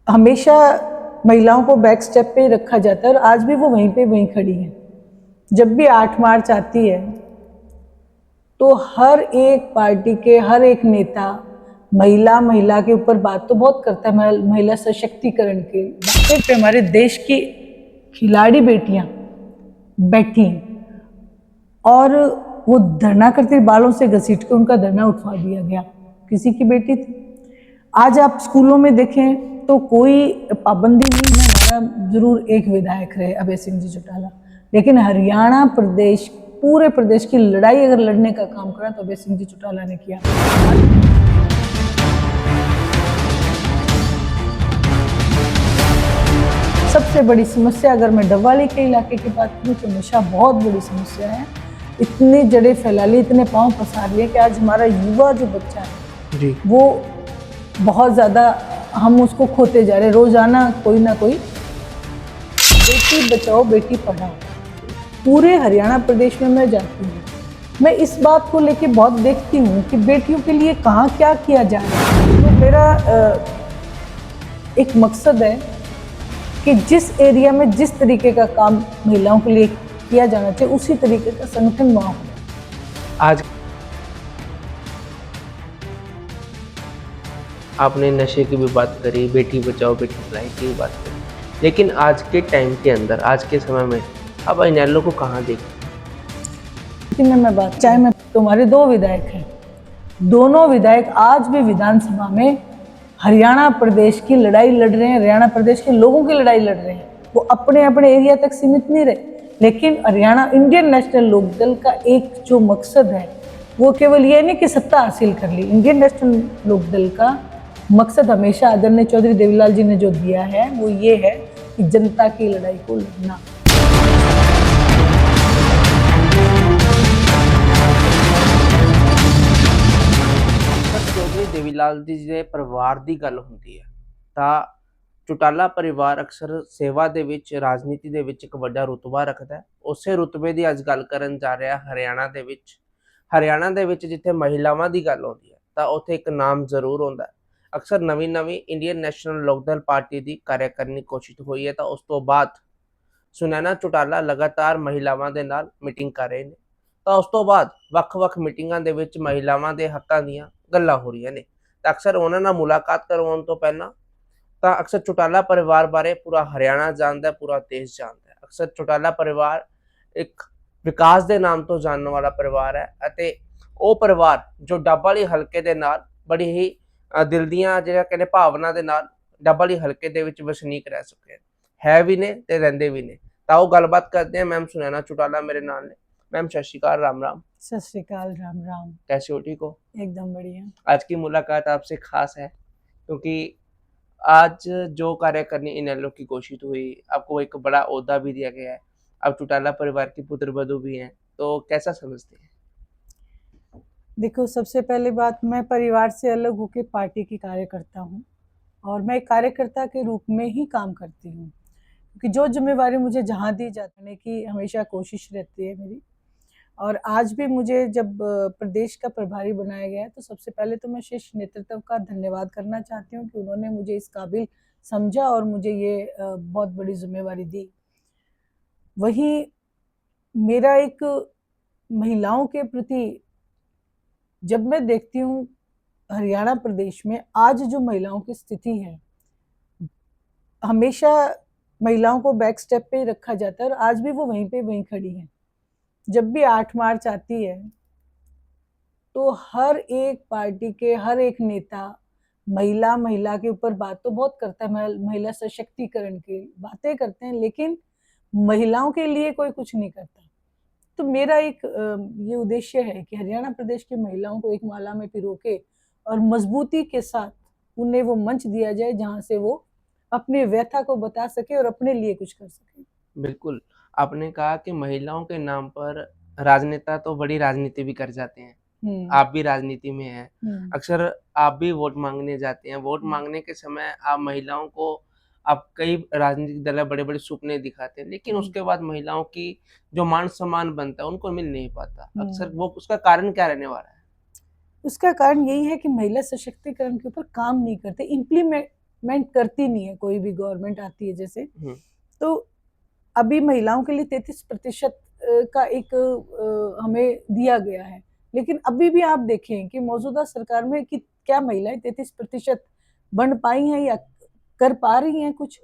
हमेशा महिलाओं को बैक स्टेप पे रखा जाता है और आज भी वो वहीं खड़ी हैं। जब भी 8 मार्च आती है तो हर एक पार्टी के हर एक नेता महिला के ऊपर बात तो बहुत करता है, महिला सशक्तिकरण के बातें पे हमारे देश की खिलाड़ी बेटियां बैठी और वो धरना करती बालों से घसीट के उनका धरना उठवा दिया गया। किसी की बेटी थी। आज आप स्कूलों में देखें तो कोई पाबंदी नहीं है। हमारा जरूर एक विधायक रहे अभय सिंह जी चौटाला, लेकिन हरियाणा प्रदेश पूरे प्रदेश की लड़ाई अगर लड़ने का काम करा तो अभय सिंह जी चौटाला ने किया। सबसे बड़ी समस्या अगर मैं डबवाली के इलाके की बात करूँ तो नशा बहुत बड़ी समस्या है। इतनी जड़ें फैला ली, इतने पांव पसार लिए कि आज हमारा युवा जो बच्चा है जी वो बहुत ज़्यादा हम उसको खोते जा रहे। रोजाना कोई ना कोई बेटी बचाओ बेटी पढ़ाओ। पूरे हरियाणा प्रदेश में मैं जाती हूँ, मैं इस बात को लेके बहुत देखती हूँ कि बेटियों के लिए कहाँ क्या किया जा रहा है। तो मेरा एक मकसद है कि जिस एरिया में जिस तरीके का काम महिलाओं के लिए किया जाना चाहिए उसी तरीके का संगठन वहाँ हो। आज आपने नशे की भी बात करी, बेटी बचाओ बेटी पढ़ाई की भी बात करी, लेकिन आज के टाइम के अंदर, आज के समय में आप इनेलो को कहाँ देखते हैं? मैं बात चाहे मैं तुम्हारे दो विधायक हैं, दोनों विधायक आज भी विधानसभा में हरियाणा प्रदेश की लड़ाई लड़ रहे हैं, हरियाणा प्रदेश के लोगों की लड़ाई लड़ रहे हैं। वो अपने अपने एरिया तक सीमित नहीं रहे, लेकिन हरियाणा इंडियन नेशनल लोकदल का एक जो मकसद है वो केवल ये नहीं कि सत्ता हासिल कर ली। इंडियन नेशनल लोकदल का मकसद हमेशा आदरणीय चौधरी देवीलाल जी ने जो दिया है वो ये है कि जनता की लड़ाई को लड़ना। चौधरी देवीलाल जी ਦੇ ਪਰਿਵਾਰ ਦੀ ਗੱਲ ਹੁੰਦੀ ਹੈ ਤਾਂ ਚੌਟਾਲਾ ਪਰਿਵਾਰ ਅਕਸਰ ਸੇਵਾ ਦੇ ਵਿੱਚ, ਰਾਜਨੀਤੀ ਦੇ ਵਿੱਚ ਇੱਕ ਵੱਡਾ ਰੁਤਬਾ ਰੱਖਦਾ ਹੈ। ਉਸੇ ਰੁਤਬੇ ਦੀ ਅੱਜ ਗੱਲ ਕਰਨ ਜਾ ਰਿਹਾ ਹਰਿਆਣਾ ਦੇ ਵਿੱਚ। ਹਰਿਆਣਾ ਦੇ ਵਿੱਚ ਜਿੱਥੇ ਮਹਿਲਾਵਾਂ ਦੀ ਗੱਲ ਆਉਂਦੀ ਹੈ ਤਾਂ ਉੱਥੇ ਇੱਕ ਨਾਮ ਜ਼ਰੂਰ ਆਉਂਦਾ। ਅਕਸਰ ਨਵੀਂ ਇੰਡੀਅਨ ਨੈਸ਼ਨਲ ਲੋਕਦਲ ਪਾਰਟੀ ਦੀ ਕਾਰਿਆਕਾਰਨੀ ਘੋਸ਼ਿਤ ਹੋਈ ਹੈ ਤਾਂ ਉਸ ਤੋਂ ਬਾਅਦ ਸੁਨੈਨਾ ਚੌਟਾਲਾ ਲਗਾਤਾਰ ਮਹਿਲਾਵਾਂ ਦੇ ਨਾਲ ਮੀਟਿੰਗ ਕਰ ਰਹੇ ਨੇ। ਤਾਂ ਉਸ ਤੋਂ ਬਾਅਦ ਵੱਖ-ਵੱਖ ਮੀਟਿੰਗਾਂ ਦੇ ਵਿੱਚ ਮਹਿਲਾਵਾਂ ਦੇ ਹੱਕਾਂ ਦੀਆਂ ਗੱਲਾਂ ਹੋ ਰਹੀਆਂ ਨੇ ਤਾਂ ਅਕਸਰ ਉਹਨਾਂ ਨਾਲ ਮੁਲਾਕਾਤ ਕਰਵਾਉਣ ਤੋਂ ਪਹਿਲਾਂ ਤਾਂ ਅਕਸਰ ਚੌਟਾਲਾ ਪਰਿਵਾਰ ਬਾਰੇ ਪੂਰਾ ਹਰਿਆਣਾ ਜਾਣਦਾ, ਪੂਰਾ ਦੇਸ਼ ਜਾਣਦਾ। ਅਕਸਰ ਚੌਟਾਲਾ ਪਰਿਵਾਰ ਇੱਕ ਵਿਕਾਸ ਦੇ ਨਾਮ ਤੋਂ ਜਾਣਨ ਵਾਲਾ ਪਰਿਵਾਰ ਹੈ ਅਤੇ ਉਹ ਪਰਿਵਾਰ ਜੋ ਡੱਬਵਾਲੀ ਹਲਕੇ ਦੇ ਨਾਲ ਬੜੀ ਹੀ ਦਿਲ ਦੀਆਂ ਜਿਹੜਾ ਕਹਿੰਦੇ ਭਾਵਨਾ ਦੇ ਨਾਲ ਡੱਬਵਾਲੀ ਹਲਕੇ ਦੇ ਵਿੱਚ ਵਸਨੀਕ ਰਹਿ ਚੁੱਕੇ ਹੈ ਵੀ ਨੇ ਤੇ ਰਹਿੰਦੇ ਵੀ ਨੇ। ਤਾਂ ਉਹ ਗੱਲਬਾਤ ਕਰਦੇ हैं। मैम सुनैना चौटाला मेरे नाल ने। मैम सत श्री अकाल, राम राम। सत श्री अकाल, राम राम। कैसे हो? ठीक हो? एकदम बढ़िया। आज की मुलाकात आपसे खास है क्योंकि आज जो कार्यकारिणी इनेलो की घोषित हुई, आपको एक बड़ा ओहदा भी दिया गया है, आप चौटाला परिवार की पुत्रवधू भी हैं, तो कैसा समझते हैं? देखो, सबसे पहले बात, मैं परिवार से अलग होकर पार्टी की कार्यकर्ता हूँ और मैं एक कार्यकर्ता के रूप में ही काम करती हूँ, क्योंकि जो जिम्मेवारी मुझे जहाँ दी जाने की हमेशा कोशिश रहती है मेरी। और आज भी मुझे जब प्रदेश का प्रभारी बनाया गया है तो सबसे पहले तो मैं शीर्ष नेतृत्व का धन्यवाद करना चाहती हूँ कि उन्होंने मुझे इस काबिल समझा और मुझे ये बहुत बड़ी जिम्मेवारी दी। वहीं मेरा एक महिलाओं के प्रति, जब मैं देखती हूँ हरियाणा प्रदेश में आज जो महिलाओं की स्थिति है, हमेशा महिलाओं को बैक स्टेप पे ही रखा जाता है और आज भी वो वहीं खड़ी हैं। जब भी 8 मार्च आती है तो हर एक पार्टी के हर एक नेता महिला के ऊपर बात तो बहुत करता है, महिला सशक्तिकरण की बातें करते हैं, लेकिन महिलाओं के लिए कोई कुछ नहीं करता। तो मेरा एक ये उद्देश्य है कि हरियाणा प्रदेश की महिलाओं को एक माला में पिरो के और मजबूती के साथ उन्हें वो मंच दिया जाए जहाँ से वो अपनी व्यथा को बता सके और अपने लिए कुछ कर सके। बिल्कुल, आपने कहा कि महिलाओं के नाम पर राजनेता तो बड़ी राजनीति भी कर जाते हैं। आप भी राजनीति में हैं। अक्सर आप भी वोट मांगने जाते हैं। वोट मांगने के समय आप महिलाओं को, आप कई राजनीतिक दल बड़े-बड़े सपने दिखाते हैं, लेकिन उसके बाद महिलाओं की जो मान सम्मान बनता है उनको मिल नहीं पाता। अक्सर वो उसका कारण क्या रहने वाला है? उसका कारण यही है कि महिला सशक्तिकरण के ऊपर काम नहीं करते, डेवलपमेंट करती नहीं है कोई भी गवर्नमेंट आती है जैसे। हम्म, तो अभी महिलाओं के लिए 33% का एक हमें दिया गया है, लेकिन अभी भी आप देखें कि मौजूदा सरकार में कि क्या महिलाएं 33% बन पाई हैं या कर पा रही हैं कुछ।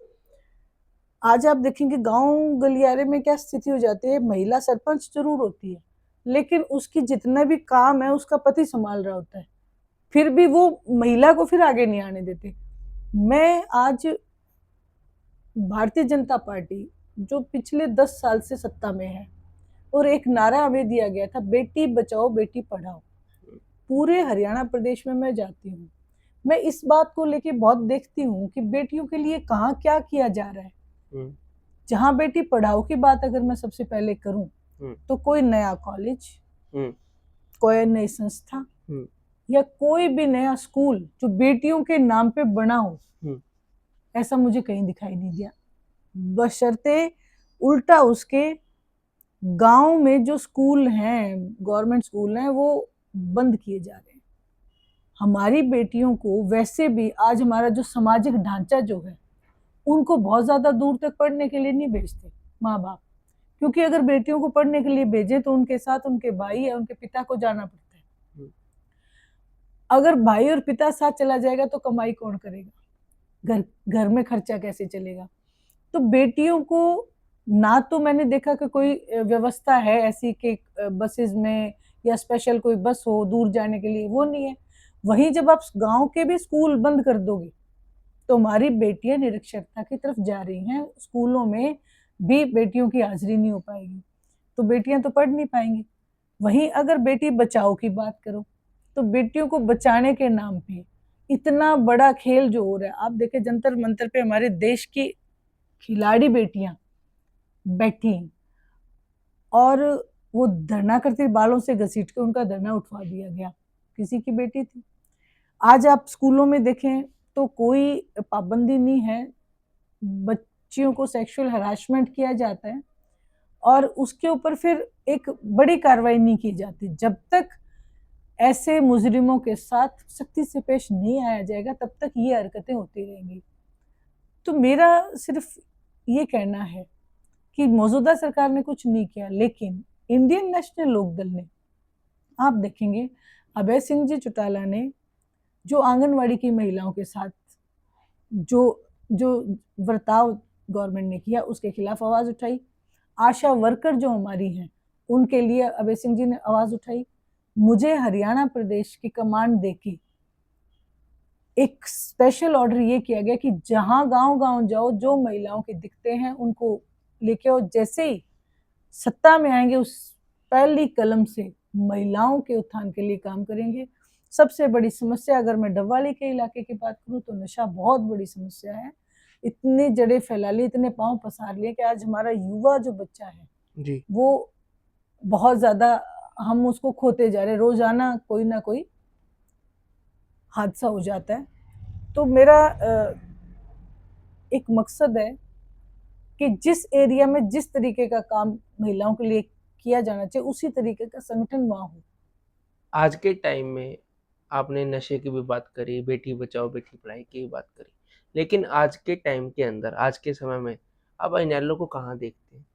आज आप देखेंगे गांव गलियारे में क्या स्थिति हो जाती है, महिला सरपंच जरूर होती है, लेकिन उसकी जितना भी काम है उसका पति संभाल रहा होता है, फिर भी वो महिला को फिर आगे नहीं आने देते। मैं आज भारतीय जनता पार्टी जो पिछले 10 साल से सत्ता में है, और एक नारा हमें दिया गया था, बेटी बचाओ बेटी पढ़ाओ। पूरे हरियाणा प्रदेश में मैं जाती हूँ, मैं इस बात को लेके बहुत देखती हूँ कि बेटियों के लिए कहाँ क्या किया जा रहा है। हम्म, जहाँ बेटी पढ़ाओ की बात अगर मैं सबसे पहले करूँ हम्म, तो कोई नया कॉलेज, हम्म, कोई नई संस्था हम्म, या कोई भी नया स्कूल जो बेटियों के नाम पे बना हो, हम्म, ऐसा मुझे कहीं दिखाई नहीं दिया। बशर्ते उल्टा उसके गांव में जो स्कूल हैं, गवर्नमेंट स्कूल हैं, वो बंद किए जा रहे हैं। हमारी बेटियों को वैसे भी आज हमारा जो सामाजिक ढांचा जो है, उनको बहुत ज्यादा दूर तक पढ़ने के लिए नहीं भेजते माँ बाप, क्योंकि अगर बेटियों को पढ़ने के लिए भेजे तो उनके साथ उनके भाई या उनके पिता को जाना पड़ता है। हम्म, अगर भाई और पिता साथ चला जाएगा तो कमाई कौन करेगा, घर घर में खर्चा कैसे चलेगा। तो बेटियों को ना तो मैंने देखा कि कोई व्यवस्था है ऐसी कि बसेस में या स्पेशल कोई बस हो दूर जाने के लिए, वो नहीं है। वहीं जब आप गांव के भी स्कूल बंद कर दोगे तो हमारी बेटियां निरक्षरता की तरफ जा रही हैं, स्कूलों में भी बेटियों की हाजिरी नहीं हो पाएगी, तो बेटियां तो पढ़ नहीं पाएंगी। वहीं अगर बेटी बचाओ की बात करो तो बेटियों को बचाने के नाम पे इतना बड़ा खेल जो हो रहा है, आप देखें जंतर मंतर पे हमारे देश की खिलाड़ी बेटियां बैठी और वो धरना करती, बालों से घसीट के उनका धरना उठवा दिया गया, किसी की बेटी थी। आज आप स्कूलों में देखें तो कोई पाबंदी नहीं है, बच्चियों को सेक्सुअल हरासमेंट किया जाता है और उसके ऊपर फिर एक बड़ी कार्रवाई नहीं की जाती। जब तक ऐसे मुजरिमों के साथ सख्ती से पेश नहीं आया जाएगा तब तक ये हरकतें होती रहेंगी। तो मेरा सिर्फ ये कहना है कि मौजूदा सरकार ने कुछ नहीं किया, लेकिन इंडियन नेशनल लोकदल ने, आप देखेंगे अभय सिंह जी चौटाला ने जो आंगनवाड़ी की महिलाओं के साथ जो जो बर्ताव गवर्नमेंट ने किया उसके खिलाफ आवाज उठाई। आशा वर्कर जो हमारी हैं उनके लिए अभय सिंह जी ने आवाज उठाई। मुझे हरियाणा प्रदेश की कमांड देके एक स्पेशल ऑर्डर ये किया गया कि जहां गांव गांव जाओ, जो महिलाओं के दिखते हैं उनको लेके आओ। जैसे ही सत्ता में आएंगे उस पहली कलम से महिलाओं के उत्थान के लिए काम करेंगे। सबसे बड़ी समस्या अगर मैं डबवाली के इलाके की बात करूं तो नशा बहुत बड़ी समस्या है। इतने जड़े फैला लिए, इतने पांव पसार लिए कि आज हमारा युवा जो बच्चा है जी, वो बहुत ज्यादा, हम उसको खोते जा रहे, रोजाना कोई ना कोई हादसा हो जाता है। तो मेरा एक मकसद है कि जिस एरिया में जिस तरीके का काम महिलाओं के लिए किया जाना चाहिए उसी तरीके का संगठन वहां हो। आज के टाइम में आपने नशे की भी बात करी, बेटी बचाओ बेटी पढ़ाई की भी बात करी, लेकिन आज के टाइम के अंदर, आज के समय में आप इनेलो को कहाँ देखते हैं?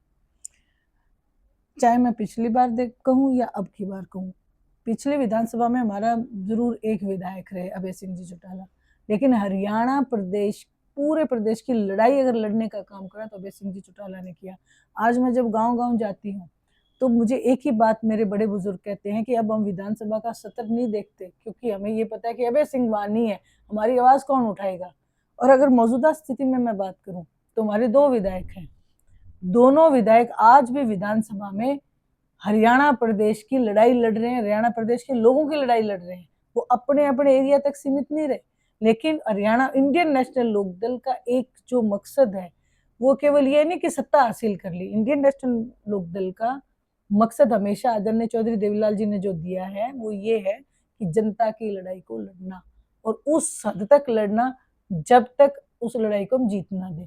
चाहे मैं पिछली बार देख कहूँ या अब की बार कहूँ, पिछले विधानसभा में हमारा जरूर एक विधायक रहे अभय सिंह जी चौटाला, लेकिन हरियाणा प्रदेश, पूरे प्रदेश की लड़ाई अगर लड़ने का काम करा तो अभय सिंह जी चौटाला ने किया। आज मैं जब गांव गांव जाती हूँ तो मुझे एक ही बात मेरे बड़े बुजुर्ग कहते हैं कि अब हम विधानसभा का सत्र नहीं देखते, क्योंकि हमें ये पता है कि अभय सिंह वहां नहीं है, हमारी आवाज कौन उठाएगा। और अगर मौजूदा स्थिति में मैं बात करूं तो हमारे 2 विधायक हैं, दोनों विधायक आज भी विधानसभा में हरियाणा प्रदेश की लड़ाई लड़ रहे हैं, हरियाणा प्रदेश के लोगों की लड़ाई लड़ रहे हैं। वो अपने अपने एरिया तक सीमित नहीं रहे, लेकिन हरियाणा इंडियन नेशनल लोकदल का एक जो मकसद है वो केवल ये नहीं कि सत्ता हासिल कर ली। इंडियन नेशनल लोकदल का मकसद हमेशा आदरणीय चौधरी देवीलाल जी ने जो दिया है वो ये है कि जनता की लड़ाई को लड़ना, और उस हद तक लड़ना जब तक उस लड़ाई को हम जीत ना दें।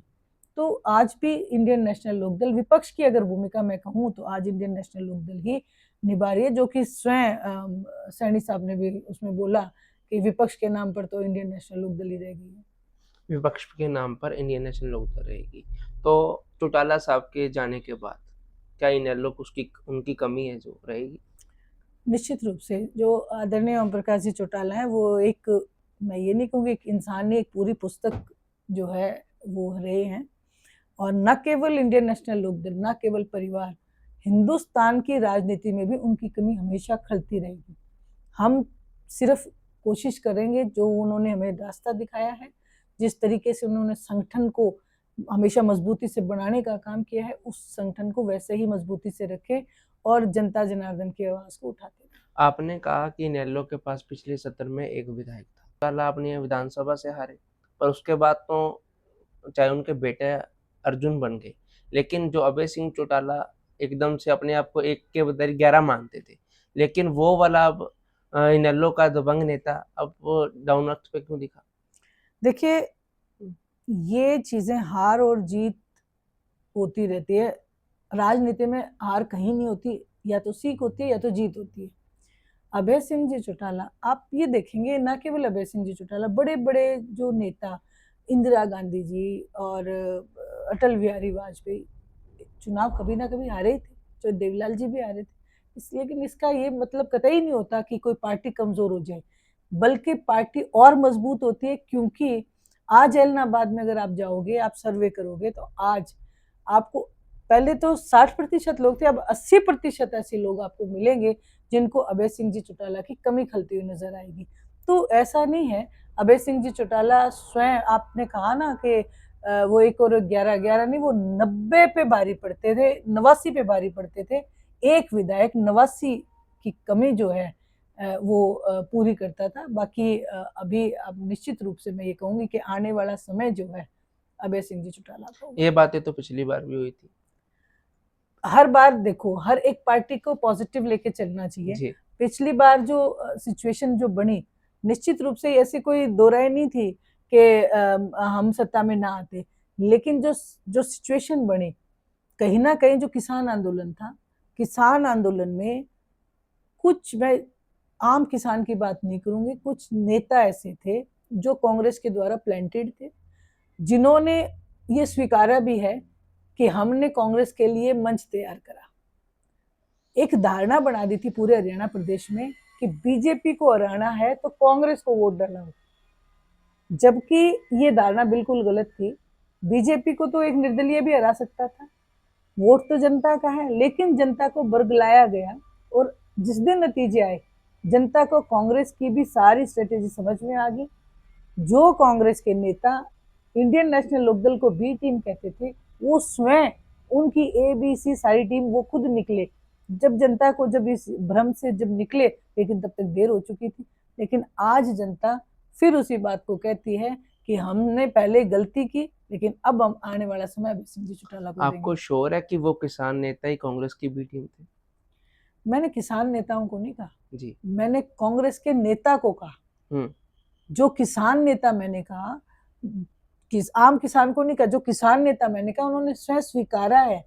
तो आज भी इंडियन नेशनल लोकदल, विपक्ष की अगर भूमिका मैं कहूँ तो आज इंडियन नेशनल लोकदल ही निभा रही है, जो कि स्वयं सैनी साहब ने भी उसमें बोला कि विपक्ष के नाम पर तो इंडियन नेशनल लोकदल ही रह गई है। विपक्ष के नाम पर इंडियन नेशनल लोकदल रहेगी। तो चौटाला साहब के जाने के बाद क्या इनेलो उसकी उनकी कमी है जो रहेगी? निश्चित रूप से जो आदरणीय ओम प्रकाश जी चौटाला है वो एक, मैं ये नहीं कहूँगी एक इंसान ने, एक पूरी पुस्तक जो है वो रहे हैं। और न केवल इंडियन नेशनल लोकदल, न केवल परिवार, हिंदुस्तान की राजनीति में भी उनकी कमी हमेशा खलती रहेगी। हम सिर्फ कोशिश करेंगे, जो उन्होंने हमें रास्ता दिखाया है, जिस तरीके से उन्होंने संगठन को हमेशा मजबूती से बनाने का काम किया है, उस संगठन को वैसे ही मजबूती से रखें और जनता जनार्दन की आवाज को उठाते रहें। आपने कहा कि इनेलो के पास पिछले सत्र में एक विधायक था। चौटाला अपनी विधानसभा से हारे, पर उसके बाद तो चाहे उनके बेटे अर्जुन बन गए, लेकिन जो अभय सिंह चौटाला एकदम से अपने आप को एक के बजाय 11 मानते थे, लेकिन वो वाला अब इनेलो का दबंग नेता अब वो डाउन अर्थ पे क्यों दिखा? देखिए, ये चीजें हार और जीत होती रहती है। राजनीति में हार कहीं नहीं होती, या तो सीख होती है या तो जीत होती है। अभय सिंह जी चौटाला, आप ये देखेंगे, ना केवल अभय सिंह जी चौटाला, बड़े बड़े जो नेता, इंदिरा गांधी जी और अटल बिहारी वाजपेयी, चुनाव कभी ना कभी हारे ही थे, जो देवीलाल जी भी हारे थे। इसलिए, लेकिन इसका ये मतलब कतई नहीं होता कि कोई पार्टी कमजोर हो जाए, बल्कि पार्टी और मजबूत होती है। क्योंकि आज एलनाबाद में अगर आप जाओगे, आप सर्वे करोगे, तो आज आपको, पहले तो 60% लोग थे, अब 80% ऐसे लोग आपको मिलेंगे जिनको अभय सिंह जी चौटाला की कमी खलती हुई नजर आएगी। तो ऐसा नहीं है, अभय सिंह जी चौटाला स्वयं, आपने कहा ना कि वो 1 और 11, 11 नहीं, वो 90 पे भारी पड़ते थे, 89 पे भारी पड़ते थे। एक विधायक 89 की कमी जो है वो पूरी करता था। बाकी अभी अब निश्चित रूप से मैं ये कहूंगी कि आने वाला समय जो है अभय सिंह जी चौटाला का होगा। ये बातें तो पिछली बार भी हुई थी। हर बार देखो, हर एक पार्टी को पॉजिटिव लेके चलना चाहिए। जी। पिछली बार जो सिचुएशन जो बनी, निश्चित रूप से ऐसी कोई दो राय नहीं थी कि हम सत्ता में ना आते, लेकिन जो जो सिचुएशन बनी, कहीं ना कहीं जो किसान आंदोलन था, किसान आंदोलन में कुछ, मैं आम किसान की बात नहीं करूंगी, कुछ नेता ऐसे थे जो कांग्रेस के द्वारा प्लांटेड थे, जिन्होंने ये स्वीकारा भी है कि हमने कांग्रेस के लिए मंच तैयार करा। एक धारणा बना दी थी पूरे हरियाणा प्रदेश में कि बीजेपी को हराना है तो कांग्रेस को वोट डालना हो, जबकि ये धारणा बिल्कुल गलत थी। बीजेपी को तो एक निर्दलीय भी हरा सकता था, वोट तो जनता का है, लेकिन जनता को बरगलाया गया। और जिस दिन नतीजे आए, जनता को कांग्रेस की भी सारी स्ट्रेटेजी समझ में आ गई। जो कांग्रेस के नेता इंडियन नेशनल लोकदल को बी टीम कहते थे, वो स्वयं उनकी ABC सारी टीम वो खुद निकले। जब जनता को, जब इस भ्रम से जब निकले, लेकिन तब तक देर हो चुकी थी। लेकिन आज जनता फिर उसी बात को कहती है कि हमने पहले गलती की, लेकिन अब हम आने वाला समय अभय सिंह जी चौटाला को आपको देंगे। श्योर है कि वो किसान नेता ही कांग्रेस की बी टीम थे? मैंने किसान नेताओं को नहीं कहा, जी। मैंने कांग्रेस के नेता को कहा। हम्म। जो किसान नेता मैंने कहा, आम किसान को नहीं कहा, जो किसान नेता मैंने कहा, उन्होंने स्वयं स्वीकारा है,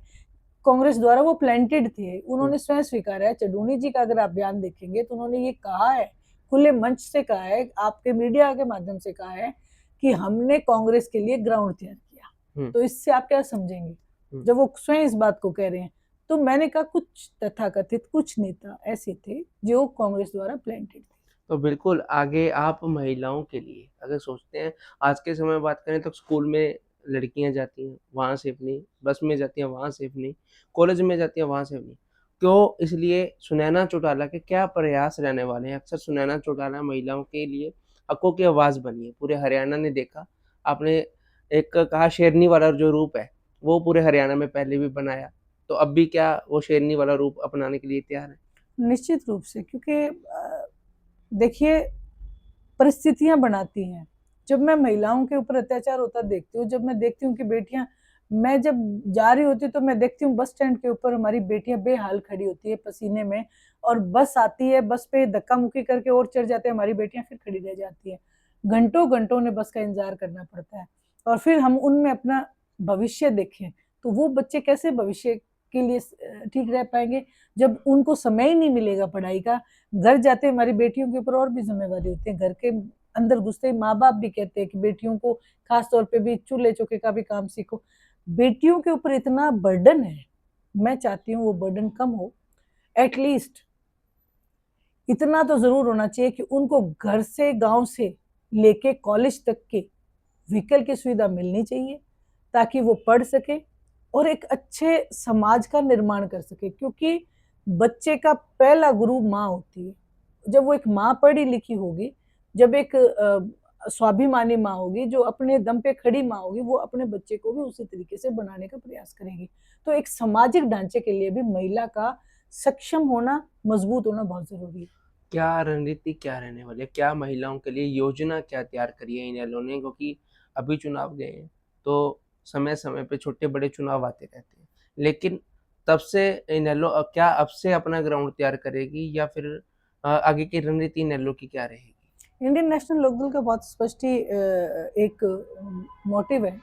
कांग्रेस द्वारा वो प्लांटेड थे, उन्होंने स्वयं स्वीकारा है। चडूनी जी का अगर आप बयान देखेंगे तो उन्होंने ये कहा है, खुले मंच से कहा है, आपके मीडिया के माध्यम से कहा है कि हमने कांग्रेस के लिए ग्राउंड तैयार किया। तो इससे आप क्या समझेंगे जब वो स्वयं इस बात को कह रहे हैं? तो मैंने कहा कुछ तथाकथित कुछ नेता ऐसे थे जो कांग्रेस द्वारा प्लांटेड थे। तो बिल्कुल आगे आप महिलाओं के लिए अगर सोचते हैं, आज के समय में बात करें तो स्कूल में लड़कियां जाती हैं वहाँ सेफ नहीं, बस में जाती हैं वहाँ सेफ नहीं, कॉलेज में जाती हैं वहाँ सेफ नहीं। क्यों? इसलिए सुनैना चौटाला के क्या प्रयास रहने वाले हैं? अक्सर सुनैना चौटाला महिलाओं के लिए हकों की आवाज़ बनी है, पूरे हरियाणा ने देखा। आपने एक कहा शेरनी वाला जो रूप है वो पूरे हरियाणा में पहले भी बनाया, तो अब भी क्या वो शेरनी वाला रूप अपनाने के लिए तैयार है? निश्चित रूप से, क्योंकि देखिए, परिस्थितियां बनाती हैं। जब मैं महिलाओं के ऊपर अत्याचार होता देखती हूँ, जब मैं देखती हूँ कि बेटियां, मैं जब जा रही होती तो मैं देखती हूँ बस स्टैंड के ऊपर हमारी बेटियां बेहाल खड़ी होती है पसीने में, और बस आती है, बस पे धक्का मुक्की करके और चढ़ जाते हैं, हमारी बेटियां फिर खड़ी रह जाती है। घंटों घंटों उन्हें बस का इंतजार करना पड़ता है। और फिर हम उनमें अपना भविष्य देखें तो वो बच्चे कैसे भविष्य के लिए ठीक रह पाएंगे जब उनको समय ही नहीं मिलेगा पढ़ाई का। घर जाते हमारी बेटियों के ऊपर और भी जिम्मेवारी होती है, घर के अंदर घुसते ही माँ बाप भी कहते हैं कि बेटियों को खास तौर पे भी चूल्हे चौके का भी काम सीखो। बेटियों के ऊपर इतना बर्डन है, मैं चाहती हूँ वो बर्डन कम हो। एटलीस्ट इतना तो जरूर होना चाहिए कि उनको घर से, गांव से लेके कॉलेज तक के व्हीकल की सुविधा मिलनी चाहिए, ताकि वो पढ़ सके और एक अच्छे समाज का निर्माण कर सके। क्योंकि बच्चे का पहला गुरु माँ होती है। जब वो एक माँ पढ़ी लिखी होगी, जब एक स्वाभिमानी माँ होगी, जो अपने दम पे खड़ी माँ होगी, वो अपने बच्चे को भी उसी तरीके से बनाने का प्रयास करेगी। तो एक सामाजिक ढांचे के लिए भी महिला का सक्षम होना, मजबूत होना बहुत जरूरी है। क्या रणनीति क्या रहने वाली है, क्या महिलाओं के लिए योजना क्या तैयार करी है इनेलो ने? क्योंकि अभी चुनाव गए हैं तो समय समय पे छोटे बड़े चुनाव आते रहते हैं, लेकिन तब से इनेलो क्या अब से अपना ग्राउंड तैयार करेगी या फिर आगे की रणनीति इनेलो की क्या रहेगी? इंडियन नेशनल लोकदल का बहुत स्पष्ट ही एक मोटिव है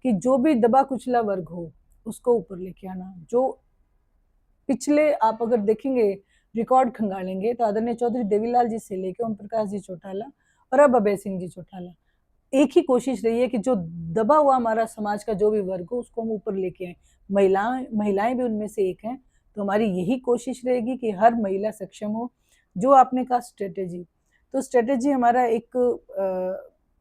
कि जो भी दबा कुचला वर्ग हो उसको ऊपर लेके आना। जो पिछले आप अगर देखेंगे, रिकॉर्ड खंगालेंगे, तो आदरणीय चौधरी देवीलाल जी से लेके ओम प्रकाश जी चौटाला और अब अभय सिंह जी चौटाला, एक ही कोशिश रही है कि जो दबा हुआ हमारा समाज का जो भी वर्ग हो उसको हम ऊपर लेके आए। महिलाएं भी उनमें से एक हैं। तो हमारी यही कोशिश रहेगी कि हर महिला सक्षम हो। जो आपने कहा स्ट्रेटेजी, तो स्ट्रेटेजी हमारा एक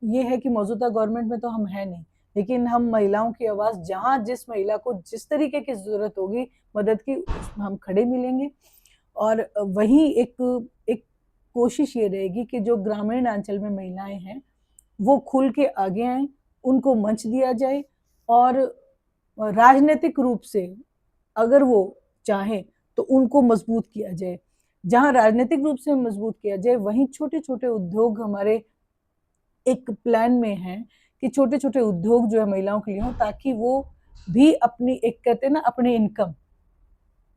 ये है कि मौजूदा गवर्नमेंट में तो हम है नहीं, लेकिन हम महिलाओं की आवाज जहां जिस महिला को जिस तरीके की जरूरत होगी मदद की, उसमें हम खड़े मिलेंगे। और वही एक कोशिश ये रहेगी कि जो ग्रामीण अंचल में महिलाएं हैं वो खुल के आगे आए, उनको मंच दिया जाए और राजनीतिक रूप से अगर वो चाहें तो उनको मजबूत किया जाए। जहां राजनीतिक रूप से मजबूत किया जाए, वहीं छोटे छोटे उद्योग हमारे एक प्लान में है कि छोटे छोटे उद्योग जो है महिलाओं के लिए हो, ताकि वो भी अपनी एक कहते हैं ना अपनी इनकम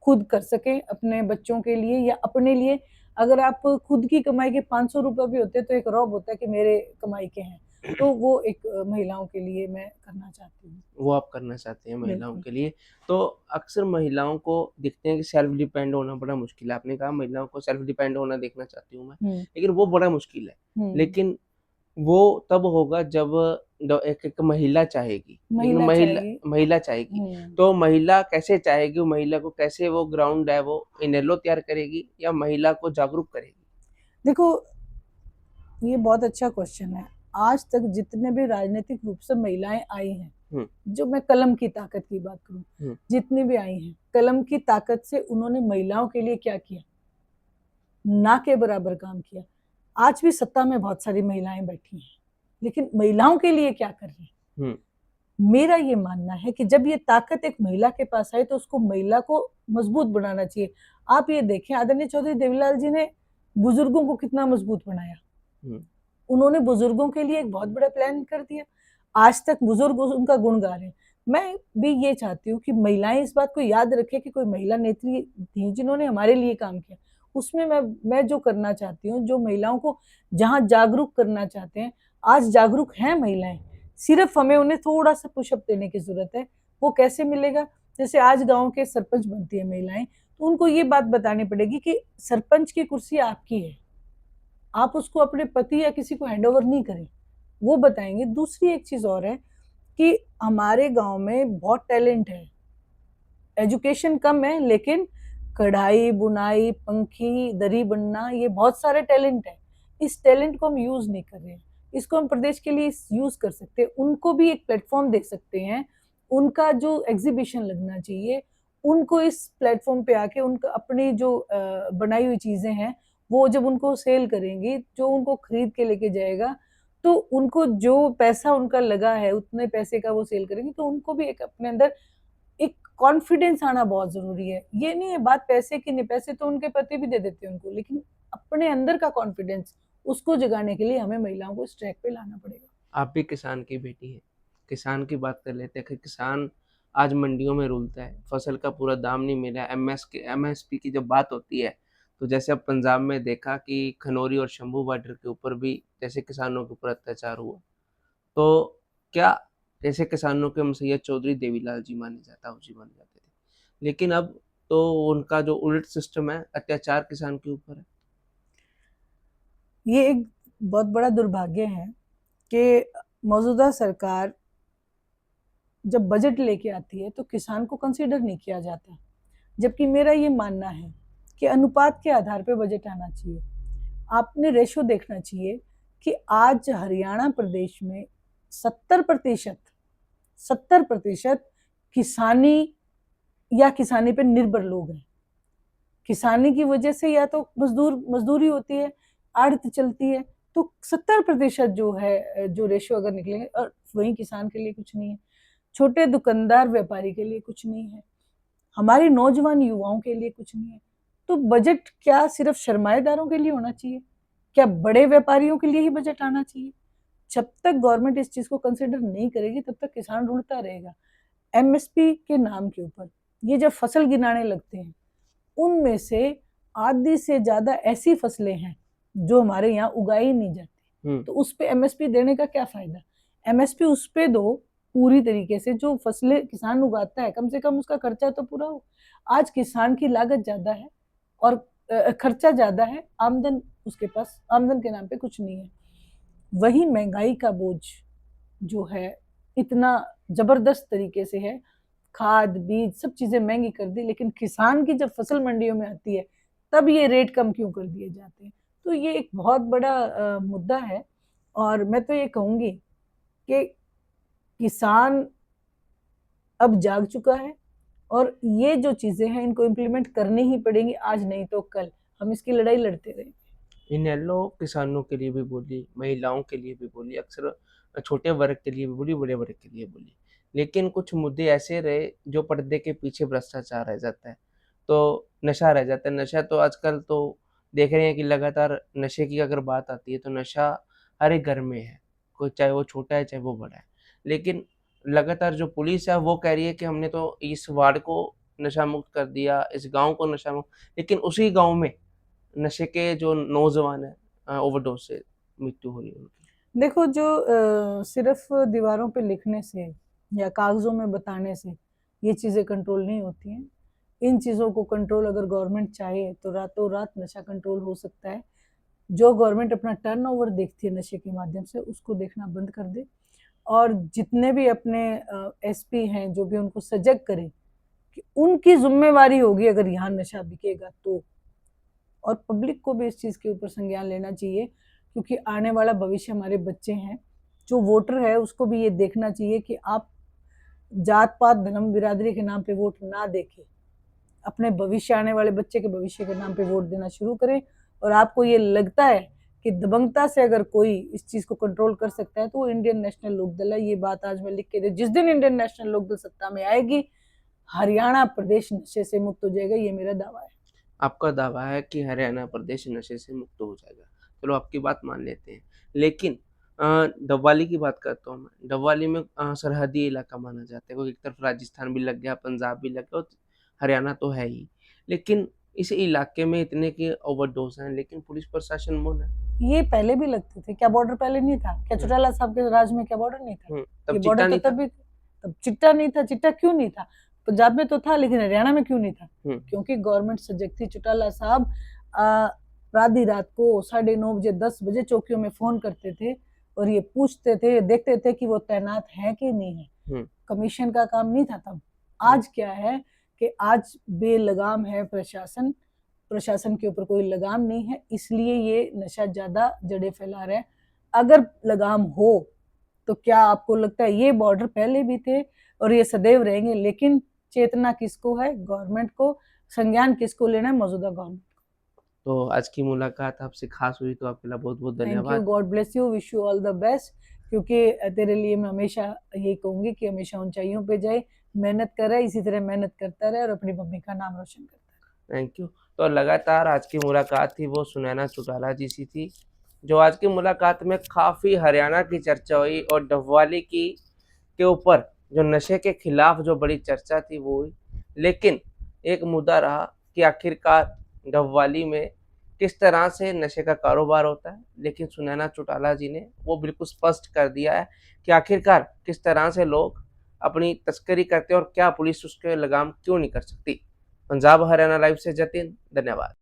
खुद कर सके अपने बच्चों के लिए या अपने लिए। अगर आप खुद की कमाई के 500 रुपए भी होते तो एक रौब होता है कि मेरे कमाई के हैं। तो वो एक महिलाओं के लिए मैं करना चाहती हूँ। वो आप करना चाहते हैं महिलाओं बिल्कुल। के लिए। तो अक्सर महिलाओं को दिखते हैं कि सेल्फ डिपेंड होना बड़ा मुश्किल है। आपने कहा महिलाओं को सेल्फ डिपेंड होना देखना चाहती हूँ मैं, हम्म लेकिन वो बड़ा मुश्किल है। हम्म लेकिन वो तब होगा जब एक महिला चाहेगी, लेकिन महिला महिला चाहेगी। महिला चाहेगी। हम्म तो महिला कैसे चाहेगी? वो महिला को कैसे वो ग्राउंड है वो इनेलो तैयार करेगी या महिला को जागरूक करेगी? देखो, ये बहुत अच्छा क्वेश्चन है। आज तक जितने भी राजनीतिक रूप से महिलाएं आई हैं, हुँ, जो मैं कलम की ताकत की बात करूं, हुँ, जितनी भी आई हैं, कलम की ताकत से उन्होंने महिलाओं के लिए क्या किया? ना के बराबर काम किया। आज भी सत्ता में बहुत सारी महिलाएं बैठी हैं, लेकिन महिलाओं के लिए क्या कर रही हैं? हुँ, मेरा ये मानना है कि जब ये ताकत एक महिला के पास आई तो उसको महिला को मजबूत बनाना चाहिए। आप ये देखें, आदरणीय चौधरी देवीलाल जी ने बुजुर्गों को कितना मजबूत बनाया। हुँ, उन्होंने बुजुर्गों के लिए एक बहुत बड़ा प्लान कर दिया। आज तक बुजुर्ग उनका गुण गा रहे हैं। मैं भी ये चाहती हूँ कि महिलाएं इस बात को याद रखें कि कोई महिला नेत्री थी जिन्होंने हमारे लिए काम किया। उसमें मैं जो करना चाहती हूँ, जो महिलाओं को जहां जागरूक करना चाहते हैं, आज जागरूक हैं महिलाएं। सिर्फ हमें उन्हें थोड़ा सा पुशअप देने की जरूरत है। वो कैसे मिलेगा? जैसे आज गांव के सरपंच बनती है महिलाएं, तो उनको ये बात बतानी पड़ेगी कि सरपंच की कुर्सी आपकी है, आप उसको अपने पति या किसी को हैंडओवर नहीं करें, वो बताएंगे। दूसरी एक चीज और है कि हमारे गांव में बहुत टैलेंट है, एजुकेशन कम है, लेकिन कढ़ाई बुनाई पंखी दरी बनना ये बहुत सारे टैलेंट है। इस टैलेंट को हम यूज नहीं कर रहे हैं, इसको हम प्रदेश के लिए यूज कर सकते हैं। उनको भी एक प्लेटफॉर्म दे सकते हैं, उनका जो एग्जीबिशन लगना चाहिए, उनको इस प्लेटफॉर्म पे आके उनका अपनी जो बनाई हुई चीजें हैं वो जब उनको सेल करेंगी, जो उनको खरीद के लेके जाएगा, तो उनको जो पैसा उनका लगा है उतने पैसे का वो सेल करेंगे, तो उनको भी एक अपने अंदर एक कॉन्फिडेंस आना बहुत जरूरी है। ये नहीं है बात पैसे की, नहीं, पैसे तो उनके पति भी दे देते हैं उनको, लेकिन अपने अंदर का कॉन्फिडेंस उसको जगाने के लिए हमें महिलाओं को इस ट्रैक पे लाना पड़ेगा। आप भी किसान की बेटी हैं। किसान की बात कर लेते हैं कि किसान आज मंडियों में रुलता है, फसल का पूरा दाम नहीं मिल रहा है। एमएसपी की जब बात होती है, तो जैसे अब पंजाब में देखा कि खनौरी और शंभू बॉर्डर के ऊपर भी जैसे किसानों के ऊपर अत्याचार हुआ। तो क्या जैसे किसानों के मसैयद चौधरी देवीलाल जी माने जाते थे, लेकिन अब तो उनका जो उलट सिस्टम है, अत्याचार किसान के ऊपर है। ये एक बहुत बड़ा दुर्भाग्य है कि मौजूदा सरकार जब बजट लेके आती है तो किसान को कंसीडर नहीं किया जाता, जबकि मेरा ये मानना है कि अनुपात के आधार पे बजट आना चाहिए। आपने रेशो देखना चाहिए कि आज हरियाणा प्रदेश में 70% किसानी या किसानी पे निर्भर लोग हैं। किसानी की वजह से या तो मजदूरी होती है, आड़त चलती है, तो 70% जो है जो रेशो अगर निकलेंगे, और वही किसान के लिए कुछ नहीं है, छोटे दुकानदार व्यापारी के लिए कुछ नहीं है, हमारे नौजवान युवाओं के लिए कुछ नहीं है। तो बजट क्या सिर्फ सरमाएदारों के लिए होना चाहिए? क्या बड़े व्यापारियों के लिए ही बजट आना चाहिए? जब तक गवर्नमेंट इस चीज को कंसिडर नहीं करेगी तब तक किसान रुलता रहेगा। एमएसपी के नाम के ऊपर ये जब फसल गिनाने लगते हैं, उनमें से आधी से ज्यादा ऐसी फसलें हैं जो हमारे यहाँ उगाई नहीं जाती, तो उस पे एमएसपी देने का क्या फायदा? एमएसपी उस पे दो पूरी तरीके से जो फसलें किसान उगाता है, कम से कम उसका खर्चा तो पूरा हो। आज किसान की लागत ज्यादा है और खर्चा ज्यादा है, आमदन उसके पास आमदन के नाम पे कुछ नहीं है। वही महंगाई का बोझ जो है इतना जबरदस्त तरीके से है, खाद बीज सब चीजें महंगी कर दी, लेकिन किसान की जब फसल मंडियों में आती है तब ये रेट कम क्यों कर दिए जाते हैं? तो ये एक बहुत बड़ा मुद्दा है। और मैं तो ये कहूंगी कि किसान अब जाग चुका है और ये जो चीजें हैं इनको इम्प्लीमेंट करनी ही पड़ेंगी, आज नहीं तो कल। हम इसकी लड़ाई लड़ते रहेंगे। इनेलो किसानों के लिए भी बोली, महिलाओं के लिए भी बोली, अक्सर छोटे वर्ग के लिए भी बोली, बड़े वर्ग के लिए बोली, लेकिन कुछ मुद्दे ऐसे रहे जो पर्दे के पीछे भ्रष्टाचार रह जाता है, तो नशा रह जाता है। नशा तो आजकल तो देख रहे हैं कि लगातार नशे की अगर बात आती है तो नशा हर एक घर में है, कोई चाहे वो छोटा है चाहे वो बड़ा है। लेकिन लगातार जो पुलिस है वो कह रही है कि हमने तो इस वार्ड को नशा मुक्त कर दिया, इस गांव को नशा मुक्त, लेकिन उसी गांव में नशे के जो नौजवान हैं ओवरडोज से मृत्यु हो रही है उनकी। देखो, जो सिर्फ दीवारों पे लिखने से या कागजों में बताने से ये चीजें कंट्रोल नहीं होती हैं। इन चीजों को कंट्रोल अगर गवर्नमेंट चाहे तो रातों रात नशा कंट्रोल हो सकता है। जो गवर्नमेंट अपना टर्नओवर देखती है नशे के माध्यम से, उसको देखना बंद कर दे और जितने भी अपने एसपी हैं जो भी उनको सजग करे कि उनकी जिम्मेवारी होगी अगर यहाँ नशा बिकेगा तो। और पब्लिक को भी इस चीज के ऊपर संज्ञान लेना चाहिए, क्योंकि आने वाला भविष्य हमारे बच्चे हैं। जो वोटर है उसको भी ये देखना चाहिए कि आप जात पात धर्म बिरादरी के नाम पे वोट ना देके अपने भविष्य, आने वाले बच्चे के भविष्य के नाम पे वोट देना शुरू करें। और आपको ये लगता है कि दबंगता से अगर कोई इस चीज को कंट्रोल कर सकता है तो वो इंडियन नेशनल लोकदल है। ये बात आज मैं लिख के दे, जिस दिन इंडियन नेशनल लोकदल सत्ता में आएगी हरियाणा प्रदेश नशे से मुक्त हो जाएगा, ये मेरा दावा है। आपका दावा है कि हरियाणा प्रदेश नशे से मुक्त हो जाएगा, चलो आपकी बात मान लेते हैं। लेकिन डबवाली की बात करता हूँ मैं। डबवाली में सरहदी इलाका माना जाता है, क्योंकि एक तरफ राजस्थान भी लग गया, पंजाब भी लग गया और हरियाणा तो है ही। लेकिन इस इलाके में इतने के ओवरडोज हैं, लेकिन पुलिस प्रशासन मौन है। ये पहले भी लगते थे, क्या बॉर्डर पहले नहीं था? क्या चौटाला साहब के राज में क्या बॉर्डर नहीं था? तब ये चिट्टा बॉर्डर नहीं तो था। तब चिट्टा नहीं था। चिट्टा क्यों नहीं था? पंजाब में तो था, लेकिन हरियाणा में क्यों नहीं था? क्योंकि गवर्नमेंट सजग थी। चौटाला साहब आधी रात को 9:30 बजे 10 बजे चौकियों में फोन करते थे और ये पूछते थे, देखते थे कि वो तैनात है कि नहीं है। कमीशन का काम नहीं था तब। आज क्या है कि आज बेलगाम है प्रशासन, प्रशासन के ऊपर कोई लगाम नहीं है, इसलिए ये नशा ज्यादा जड़ें फैला रहा है। अगर लगाम हो तो क्या आपको लगता है ये बॉर्डर पहले भी थे और ये सदैव रहेंगे? लेकिन चेतना किसको है? गवर्नमेंट को। संज्ञान किसको लेना है? मौजूदा गवर्नमेंट। तो आज की मुलाकात आपसे खास हुई, तो आपके लिए बहुत बहुत थैंक यू, धन्यवाद। God bless you, wish you all the best. क्योंकि तेरे लिए मैं हमेशा यही कहूंगी कि हमेशा ऊंचाइयों पे जाए, मेहनत कर रहा है, इसी तरह मेहनत करता रहे और अपनी मम्मी का नाम रोशन करता रहे। Thank you. तो लगातार आज की मुलाकात थी वो सुनैना चौटाला जी से थी, जो आज की मुलाकात में काफ़ी हरियाणा की चर्चा हुई और डबवाली की के ऊपर जो नशे के खिलाफ जो बड़ी चर्चा थी वो हुई। लेकिन एक मुद्दा रहा कि आखिरकार डबवाली में किस तरह से नशे का कारोबार होता है, लेकिन सुनैना चौटाला जी ने वो बिल्कुल स्पष्ट कर दिया है कि आखिरकार किस तरह से लोग अपनी तस्करी करते हैं और क्या पुलिस उसके लगाम क्यों नहीं कर सकती। पंजाब हरियाणा लाइव से जतिन, धन्यवाद।